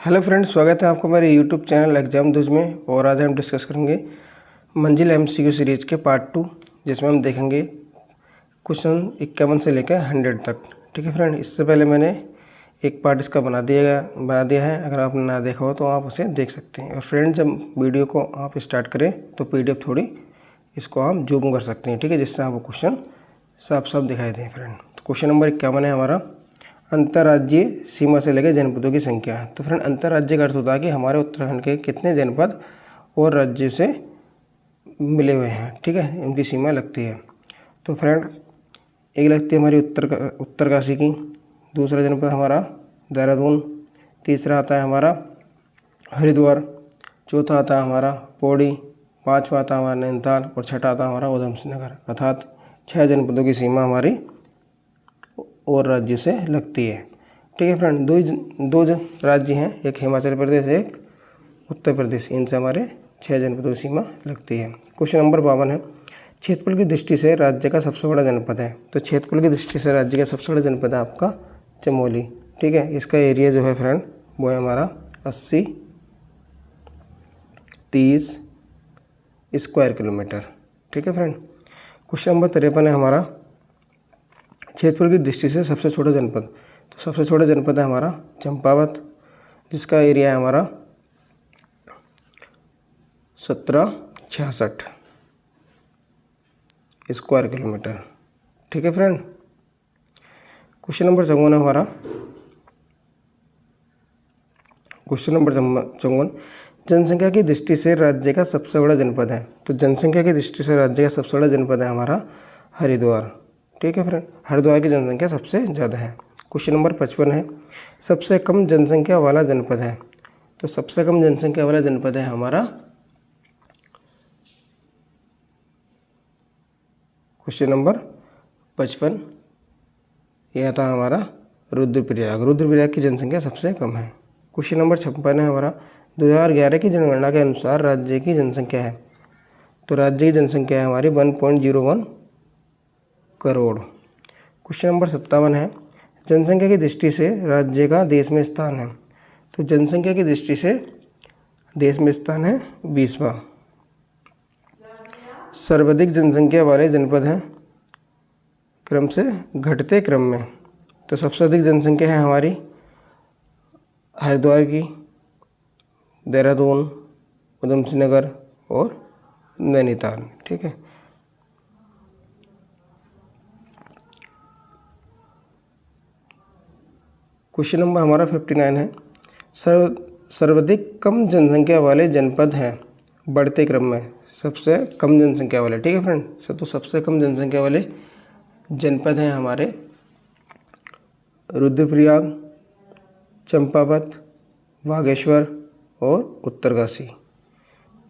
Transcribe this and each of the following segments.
Hello friends, स्वागत है आपको मेरे यूट्यूब चैनल एग्जाम दूज में। और आज हम डिस्कस करेंगे मंजिल एमसीक्यू सीरीज के पार्ट 2, जिसमें हम देखेंगे क्वेश्चन 51 से लेकर 100 तक। ठीक है फ्रेंड, इससे पहले मैंने एक पार्ट इसका बना दिया है। अगर आपने ना देखा हो तो आप उसे देख सकते हैं। और फ्रेंड, जब वीडियो को आप स्टार्ट करें तो PDF थोड़ी इसको आप जूम कर सकते हैं, ठीक है, जिससे आपको क्वेश्चन साफ साफ दिखाई दें। फ्रेंड, तो क्वेश्चन नंबर 51 है हमारा, अंतर्राज्यीय सीमा से लगे जनपदों की संख्या। तो फ्रेंड, अंतर्राज्यीय का अर्थ होता है कि हमारे उत्तराखंड के कितने जनपद और राज्य से मिले हुए हैं, ठीक है, इनकी सीमा लगती है। तो फ्रेंड, एक लगती है हमारी उत्तरकाशी की, दूसरा जनपद हमारा देहरादून, तीसरा आता है हमारा हरिद्वार, चौथा आता है हमारा पौड़ी, पाँचवा आता है हमारा नैनीताल और छठा आता है हमारा उधमसिंह नगर। अर्थात 6 जनपदों की सीमा हमारी और राज्य से लगती है। ठीक है फ्रेंड, दो राज्य हैं, एक हिमाचल प्रदेश, एक उत्तर प्रदेश। इनसे हमारे 6 जनपदों की सीमा लगती है। क्वेश्चन नंबर 52 है, क्षेत्रफल की दृष्टि से राज्य का सबसे बड़ा जनपद है। तो क्षेत्रफल की दृष्टि से राज्य का सबसे बड़ा जनपद है आपका चमोली। ठीक है, इसका एरिया जो है फ्रेंड वो है हमारा 80-30 स्क्वायर किलोमीटर। ठीक है फ्रेंड। क्वेश्चन नंबर 53 है हमारा, क्षेत्रफल की दृष्टि से सबसे छोटा जनपद। तो सबसे छोटा जनपद है हमारा चंपावत, जिसका एरिया है हमारा 1766 स्क्वायर किलोमीटर। ठीक है फ्रेंड। क्वेश्चन नंबर 54 है हमारा, क्वेश्चन नंबर 54, जनसंख्या की दृष्टि से राज्य का सबसे बड़ा जनपद है। तो जनसंख्या की दृष्टि से राज्य का सबसे बड़ा जनपद है हमारा हरिद्वार। ठीक है फ्रेंड, हरिद्वार की जनसंख्या सबसे ज़्यादा है। क्वेश्चन नंबर 55 है, सबसे कम जनसंख्या वाला जनपद है। तो सबसे कम जनसंख्या वाला जनपद है हमारा, क्वेश्चन नंबर 55 यह था हमारा रुद्रप्रयाग। रुद्रप्रयाग की जनसंख्या सबसे कम है। क्वेश्चन नंबर 56 है हमारा, 2011 की जनगणना के अनुसार राज्य की जनसंख्या है। तो राज्य की जनसंख्या है हमारी 1.01 करोड़। क्वेश्चन नंबर 57 है, जनसंख्या की दृष्टि से राज्य का देश में स्थान है। तो जनसंख्या की दृष्टि से देश में स्थान है 20वां। सर्वाधिक जनसंख्या वाले जनपद हैं क्रम से घटते क्रम में। तो सबसे अधिक जनसंख्या है हमारी हरिद्वार की, देहरादून, उधमसिंह नगर और नैनीताल। ठीक है। क्वेश्चन नंबर हमारा 59 है, सर्वाधिक कम जनसंख्या वाले जनपद हैं बढ़ते क्रम में, सबसे कम जनसंख्या वाले। ठीक है फ्रेंड, तो सबसे कम जनसंख्या वाले जनपद हैं हमारे रुद्रप्रयाग, चंपावत, बागेश्वर और उत्तरकाशी।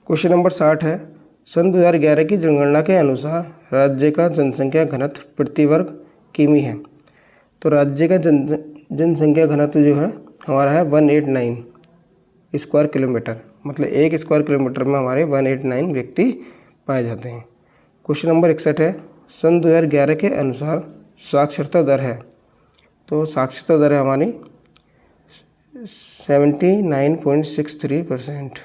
क्वेश्चन नंबर 60 है, सन 2011 की जनगणना के अनुसार राज्य का जनसंख्या घनत्व प्रति वर्ग किमी है। तो राज्य का जनसंख्या घनत्व जो है हमारा है 189 स्क्वायर किलोमीटर। मतलब 1 स्क्वायर किलोमीटर में हमारे 189 व्यक्ति पाए जाते हैं। क्वेश्चन नंबर 61 है, सन 2011 के अनुसार साक्षरता दर है। तो साक्षरता दर है हमारी 79.63%।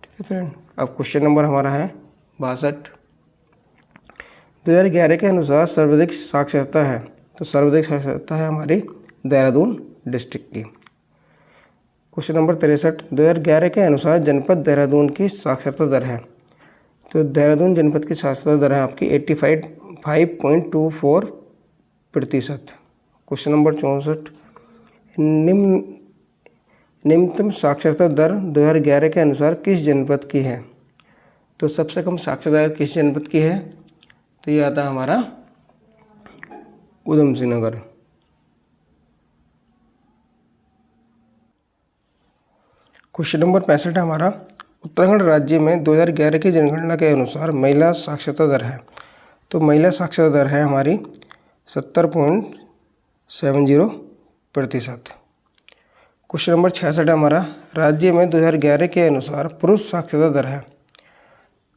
ठीक है फ्रेंड। अब क्वेश्चन नंबर हमारा है 62, 2011 के अनुसार सर्वाधिक साक्षरता है। तो सर्वाधिक साक्षरता है हमारी देहरादून डिस्ट्रिक्ट की। क्वेश्चन नंबर 63, 2011 के अनुसार जनपद देहरादून की साक्षरता दर है। तो देहरादून जनपद की साक्षरता दर है आपकी 85.24%। क्वेश्चन नंबर 64, निम्नतम साक्षरता दर 2011 के अनुसार किस जनपद की है। तो सबसे कम साक्षरता दर किस जनपद की है। तो ये आता है हमारा उधमसिंह नगर। क्वेश्चन नंबर 65 है हमारा, उत्तराखंड राज्य में 2011 की जनगणना के अनुसार महिला साक्षरता दर है। तो महिला साक्षरता दर है हमारी 70.70%। क्वेश्चन नंबर 66 है हमारा, राज्य में 2011 के अनुसार पुरुष साक्षरता दर है।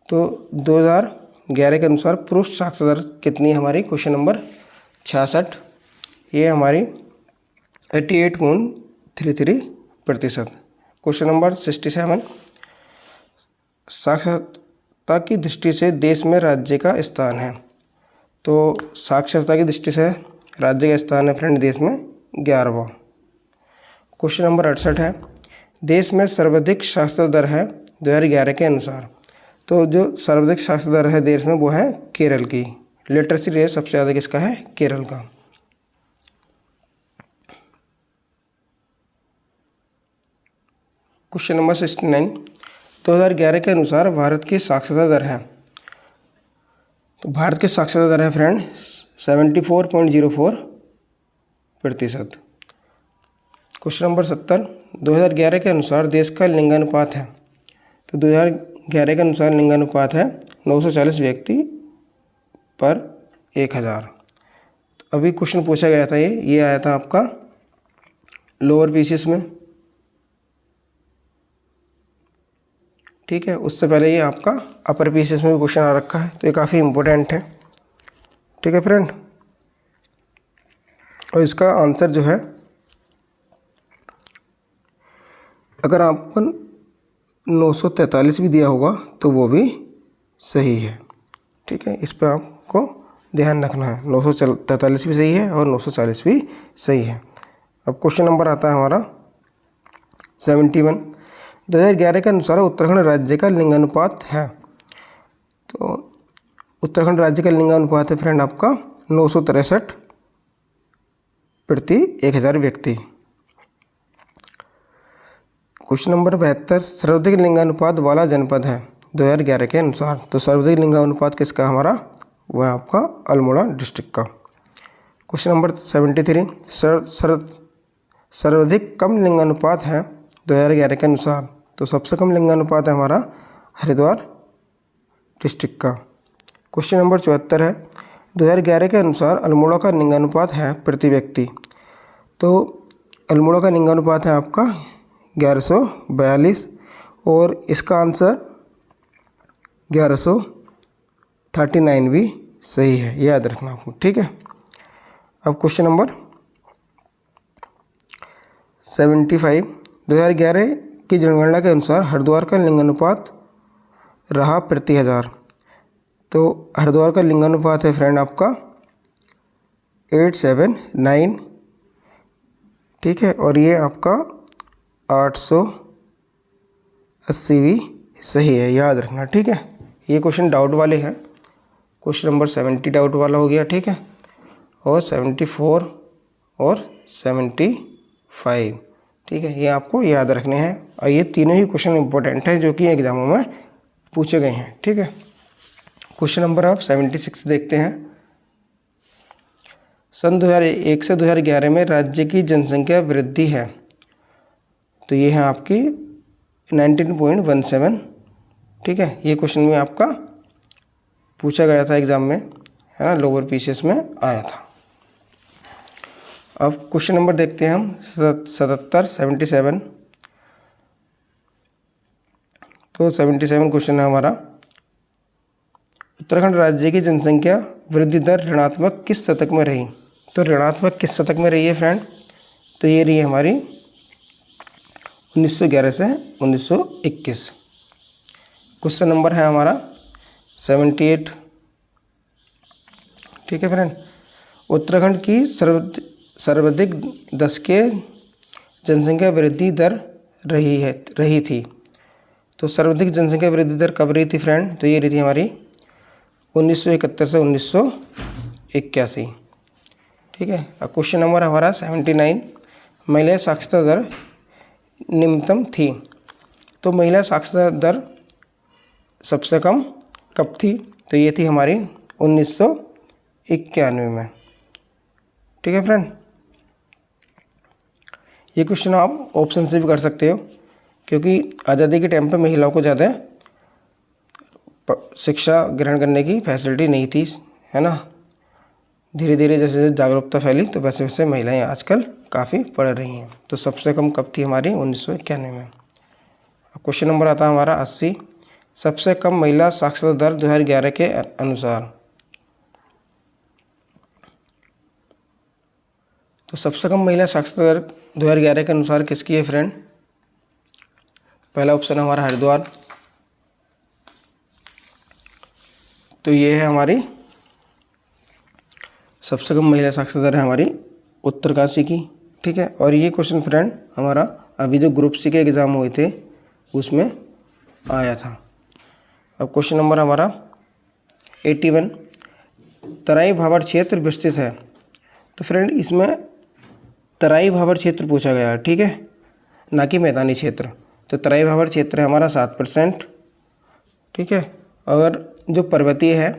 तो 2011 के अनुसार पुरुष साक्षरता दर कितनी है हमारी। क्वेश्चन नंबर 66 ये हमारी 88.33%। क्वेश्चन नंबर 67, साक्षरता की दृष्टि से देश में राज्य का स्थान है। तो साक्षरता की दृष्टि से राज्य का स्थान है फ्रेंड देश में 11वां। क्वेश्चन नंबर 68 है, देश में सर्वाधिक साक्षरता दर है 2011 के अनुसार। तो जो सर्वाधिक साक्षरता दर है देश में वो है केरल की। लिटरेसी रेट सबसे ज़्यादा किसका है? केरल का। क्वेश्चन नंबर 69, 2011 के अनुसार भारत की साक्षरता दर है। तो भारत की साक्षरता दर है फ्रेंड 74.04%। क्वेश्चन नंबर 70, 2011 के अनुसार देश का लिंगानुपात है। तो 2011 के अनुसार लिंगानुपात है 940 व्यक्ति पर 1000। अभी क्वेश्चन पूछा गया था, ये आया था आपका लोअर पीसीएस में, ठीक है। उससे पहले ये आपका अपर पीसीएस में भी क्वेश्चन आ रखा है, तो ये काफ़ी इम्पोर्टेंट है, ठीक है फ्रेंड। और इसका आंसर जो है, अगर आपको 943 भी दिया होगा तो वो भी सही है, ठीक है। इस पर आपको ध्यान रखना है, 943 भी सही है और 940 भी सही है। अब क्वेश्चन नंबर आता है हमारा 71, 2011 के अनुसार उत्तराखंड राज्य का लिंगानुपात है। तो उत्तराखंड राज्य का लिंगानुपात है फ्रेंड आपका 963 प्रति 1000 व्यक्ति। क्वेश्चन नंबर 72, सर्वाधिक लिंगानुपात वाला जनपद है 2011 के अनुसार। तो सर्वाधिक लिंगानुपात किसका हमारा? वह है आपका अल्मोड़ा डिस्ट्रिक्ट का। क्वेश्चन नंबर 73, सर्वाधिक कम लिंगानुपात है 2011 के अनुसार। तो सबसे कम लिंगानुपात है हमारा हरिद्वार डिस्ट्रिक्ट का। क्वेश्चन नंबर 74 है, 2011 के अनुसार अल्मोड़ा का लिंगानुपात है प्रति व्यक्ति। तो अल्मोड़ा का लिंगानुपात है आपका 1142 और इसका आंसर 1139 भी सही है, याद रखना आपको, ठीक है। अब क्वेश्चन नंबर 75, 2011 की जनगणना के अनुसार हरिद्वार का लिंगानुपात रहा प्रति 1000। तो हरिद्वार का लिंगानुपात है फ्रेंड आपका 879, ठीक है। और ये आपका 880 भी सही है, याद रखना, ठीक है। ये क्वेश्चन डाउट वाले हैं। क्वेश्चन नंबर 70 डाउट वाला हो गया, ठीक है। और 74 और 75, ठीक है, ये आपको याद रखने हैं। और ये तीनों ही क्वेश्चन इंपॉर्टेंट हैं जो कि एग्जामों में पूछे गए हैं, ठीक है। क्वेश्चन नंबर आप 76 देखते हैं। सन 2001 से 2011 में राज्य की जनसंख्या वृद्धि है। तो ये है आपकी 19.17, ठीक है। ये क्वेश्चन में आपका पूछा गया था एग्ज़ाम में, है ना, लोअर पीसीएस में आया था। अब क्वेश्चन नंबर देखते हैं हम 77। तो 77 क्वेश्चन है हमारा, उत्तराखंड राज्य की जनसंख्या वृद्धि दर ऋणात्मक किस शतक में रही। तो ऋणात्मक किस शतक में रही है फ्रेंड? तो ये रही है हमारी 1911 से 1921। क्वेश्चन नंबर है हमारा 78, ठीक है फ्रेंड। उत्तराखंड की सर्वाधिक दशकीय जनसंख्या वृद्धि दर रही थी। तो सर्वाधिक जनसंख्या वृद्धि दर कब रही थी फ्रेंड? तो ये रही थी हमारी 1971 से 1981, ठीक है। अब क्वेश्चन नंबर हमारा 79, महिला साक्षरता दर निम्नतम थी। तो महिला साक्षरता दर सबसे कम कब थी? तो ये थी हमारी 1991 में, ठीक है फ्रेंड। ये क्वेश्चन आप ऑप्शन से भी कर सकते हो, क्योंकि आज़ादी के टाइम पे महिलाओं को ज़्यादा शिक्षा ग्रहण करने की फैसिलिटी नहीं थी, है ना। धीरे धीरे जैसे जागरूकता फैली तो वैसे वैसे महिलाएं आजकल काफ़ी पढ़ रही हैं। तो सबसे कम कब थी हमारी? 1991 में। अब क्वेश्चन नंबर आता है हमारा 80, सबसे कम महिला साक्षरता दर 2011 के अनुसार। तो सबसे कम महिला साक्षरता दर 2011 के अनुसार किसकी है फ्रेंड? पहला ऑप्शन हमारा हरिद्वार, तो ये है हमारी सबसे कम महिला साक्षरता दर है हमारी उत्तरकाशी की। ठीक है, और ये क्वेश्चन फ्रेंड हमारा अभी जो ग्रुप सी के एग्ज़ाम हुए थे उसमें आया था। अब क्वेश्चन नंबर हमारा 81, तराई भाबर क्षेत्र विस्तृत है। तो फ्रेंड इसमें तराई भाबर क्षेत्र पूछा गया है, ठीक है, ना कि मैदानी क्षेत्र। तो तराई भाबर क्षेत्र है हमारा 7%। ठीक है, अगर जो पर्वतीय है,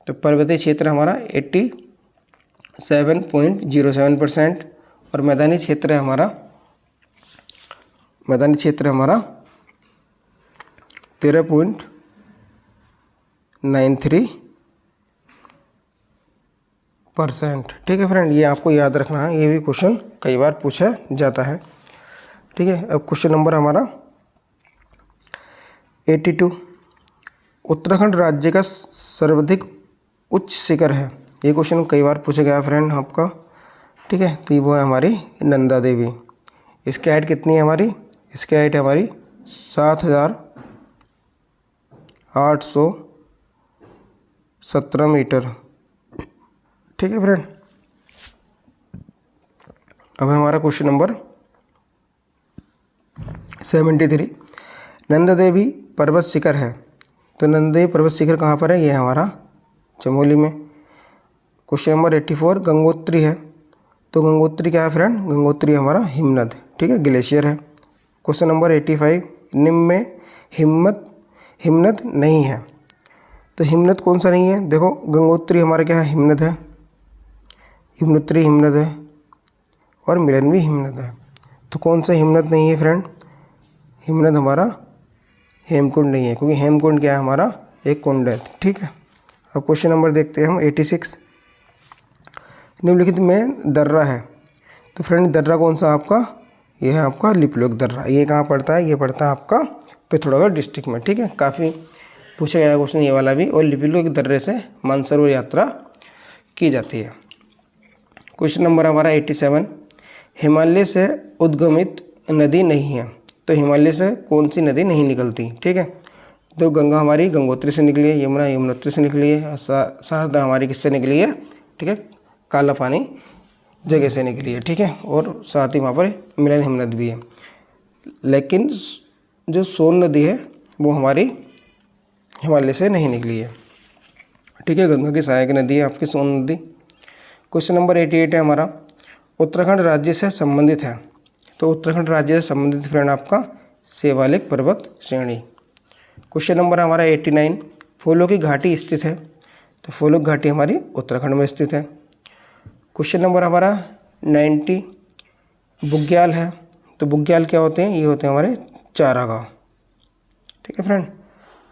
तो पर्वतीय क्षेत्र हमारा 87.07% और मैदानी क्षेत्र है हमारा 13.93%। ठीक है फ्रेंड, ये आपको याद रखना है, ये भी क्वेश्चन कई बार पूछा जाता है। ठीक है, अब क्वेश्चन नंबर हमारा 82, उत्तराखंड राज्य का सर्वाधिक उच्च शिखर है। ये क्वेश्चन कई बार पूछा गया फ्रेंड आपका। ठीक है, तो वो है हमारी नंदा देवी। इसकी हाइट कितनी है हमारी? इसकी हाइट है हमारी 7,817 मीटर। ठीक है फ्रेंड, अब हमारा क्वेश्चन नंबर 73, नंदा देवी पर्वत शिखर है। तो नंदा देवी पर्वत शिखर कहाँ पर है? ये हमारा चमोली में। क्वेश्चन नंबर 84, गंगोत्री है। तो गंगोत्री क्या है फ्रेंड? गंगोत्री हमारा हिमनद, ठीक है, ग्लेशियर है। क्वेश्चन नंबर 85, निम्न में हिमनद नहीं है। तो हिमनद कौन सा नहीं है? देखो गंगोत्री हमारा क्या है? हिमनद है, यमुनोत्री हिमनद है और मिलन भी हिमनद है। तो कौन सा हिमनद नहीं है फ्रेंड? हिमनद हमारा हेमकुंड नहीं है, क्योंकि हेमकुंड क्या है? हमारा एक कुंड है। ठीक है, अब क्वेश्चन नंबर देखते हैं हम 86, निम्नलिखित में दर्रा है। तो फ्रेंड दर्रा कौन सा आपका? ये है आपका लिपुलेख दर्रा। ये कहाँ पड़ता है? ये पड़ता है आपका पिथौरागढ़ डिस्ट्रिक्ट में। ठीक है, काफ़ी पूछा गया क्वेश्चन ये वाला भी। और लिपुलेख दर्रे से मानसरोवर यात्रा की जाती है। क्वेश्चन नंबर हमारा 87, हिमालय से उद्गमित नदी नहीं है। तो हिमालय से कौन सी नदी नहीं निकलती? ठीक है, तो गंगा हमारी गंगोत्री से निकली है, यमुना यमुनोत्री से निकली है, शारदा हमारी किससे निकली है? ठीक है, काला पानी जगह से निकली है। ठीक है, और साथ ही वहाँ पर मिलन हिमनद भी है। लेकिन जो सोन नदी है वो हमारी हिमालय से नहीं निकली है। ठीक है, गंगा की सहायक नदी है आपकी सोन नदी। क्वेश्चन नंबर 88 है हमारा, उत्तराखंड राज्य से संबंधित है। तो उत्तराखंड राज्य से संबंधित फ्रेंड आपका शिवालिक पर्वत श्रेणी। क्वेश्चन नंबर हमारा 89, फूलों की घाटी स्थित है। तो फूलों की घाटी हमारी उत्तराखंड में स्थित है। क्वेश्चन नंबर हमारा 90, बुग्याल है। तो बुग्याल क्या होते हैं? ये होते हैं हमारे चारागाह। ठीक है फ्रेंड,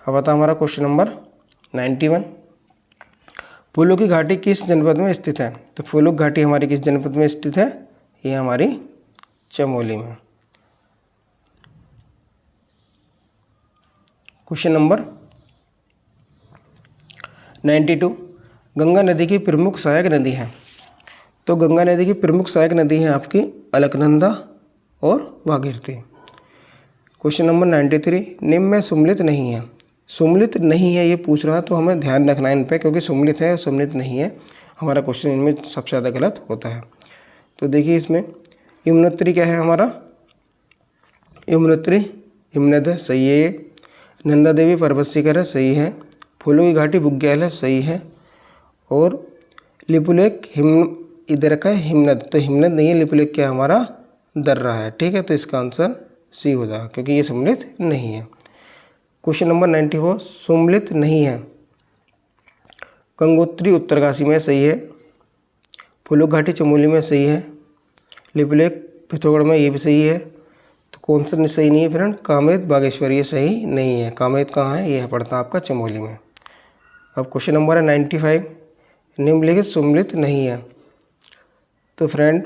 अब आता हमारा क्वेश्चन नंबर 91, फूलों की घाटी किस जनपद में स्थित है? तो फूलों की घाटी हमारी किस जनपद में स्थित है? ये हमारी चमोली में। क्वेश्चन नंबर 92, गंगा नदी की प्रमुख सहायक नदी है। तो गंगा नदी की प्रमुख सहायक नदी है आपकी अलकनंदा और भागीरथी। क्वेश्चन नंबर 93, निम्न में सुम्मिलित नहीं है। सुम्मिलित नहीं है ये पूछ रहा, तो हमें ध्यान रखना है इन पे, क्योंकि सुम्मिलित है और सुम्मिलित नहीं है हमारा क्वेश्चन इनमें सबसे ज़्यादा गलत होता है। तो देखिए इसमें यमुनोत्री क्या है हमारा? यमुनोत्री हिमनद है, सही है ये। नंदा देवी पर्वत शिखर है, सही है। फूलों की घाटी बुग्याल है, सही है। और लिपुलेख इधर का हिमनद, तो हिमनद नहीं है, लिपुलेख क्या हमारा? दर्रा है। ठीक है, तो इसका आंसर सी हो जाएगा, क्योंकि ये सम्मिलित नहीं है। क्वेश्चन नंबर 94, सम्मिलित नहीं है। गंगोत्री उत्तरकाशी में, सही है। फूलों घाटी चमोली में, सही है। लिपुलेख पिथौरागढ़ में, ये भी सही है। तो कौन सा सही नहीं है फ्रेंड? कामेत बागेश्वर, ये सही नहीं है। कामेत कहाँ है? यह पड़ता है आपका चमोली में। अब क्वेश्चन नंबर है 95, निम्नलिखित सम्मिलित नहीं है। तो फ्रेंड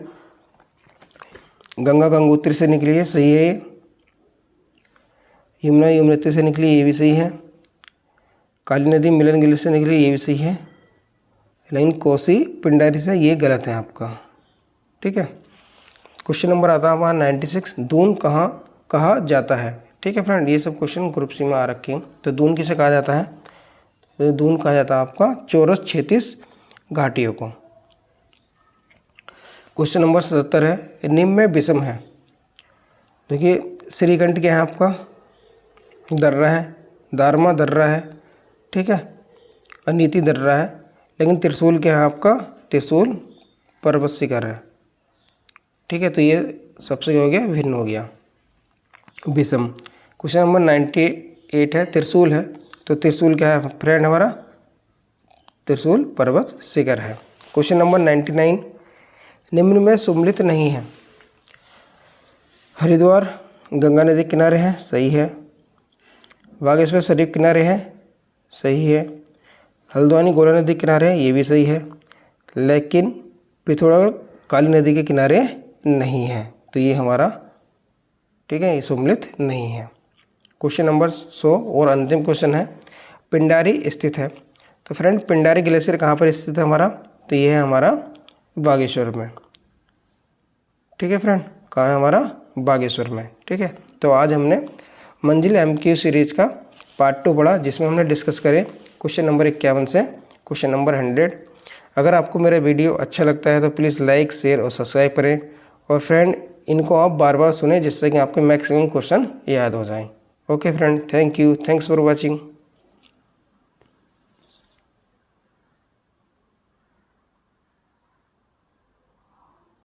गंगा गंगोत्री से निकली है, सही है ये। यमुना यमुनोत्री से निकली, ये भी सही है। काली नदी मिलन गिल से निकली, ये भी सही है। लेकिन कोसी पिंडारी से ये गलत है आपका। ठीक है, क्वेश्चन नंबर आता है हमारा 96, दून कहाँ कहा जाता है। ठीक है फ्रेंड, ये सब क्वेश्चन ग्रुप सी में आ रखे हैं। तो दून किसे कहा जाता है, तो दून कहा जाता है आपका चौरस क्षैतिज घाटियों को। क्वेश्चन नंबर 77 है, निम्न में विषम है। देखिए श्रीकंठ क्या है आपका, दर्रा है, दारमा दर्रा है। ठीक है, अनीति दर्रा है, लेकिन त्रिशूल क्या है आपका, त्रिशूल पर्वत शिखर है। ठीक है, तो ये सबसे क्या हो गया, भिन्न हो गया, विषम। क्वेश्चन नंबर 98 है, त्रिशूल है, तो त्रिशूल क्या है फ्रेंड हमारा, त्रिशूल पर्वत शिखर है। क्वेश्चन नंबर 99, निम्न में सम्मिलित नहीं है। हरिद्वार गंगा नदी किनारे है, सही है। बागेश्वर शरीफ किनारे है, सही है। हल्द्वानी गोला नदी किनारे है, ये भी सही है। लेकिन पिथौरागढ़ काली नदी के किनारे नहीं है, तो ये हमारा, ठीक है, ये सम्मिलित नहीं है। क्वेश्चन नंबर 100 और अंतिम क्वेश्चन है, पिंडारी स्थित है। तो फ्रेंड पिंडारी ग्लेशियर कहाँ पर स्थित है हमारा, तो ये है हमारा बागेश्वर में। ठीक है फ्रेंड, कहाँ है हमारा, बागेश्वर में। ठीक है, तो आज हमने मंजिल MQ सीरीज का पार्ट 2 पढ़ा, जिसमें हमने डिस्कस करे क्वेश्चन नंबर 51 से क्वेश्चन नंबर 100। अगर आपको मेरा वीडियो अच्छा लगता है तो प्लीज़ लाइक, शेयर और सब्सक्राइब करें। और फ्रेंड इनको आप बार बार सुनें, जिससे कि आपके मैक्सिमम क्वेश्चन याद हो जाएं। Okay friend, thank you, thanks for watching.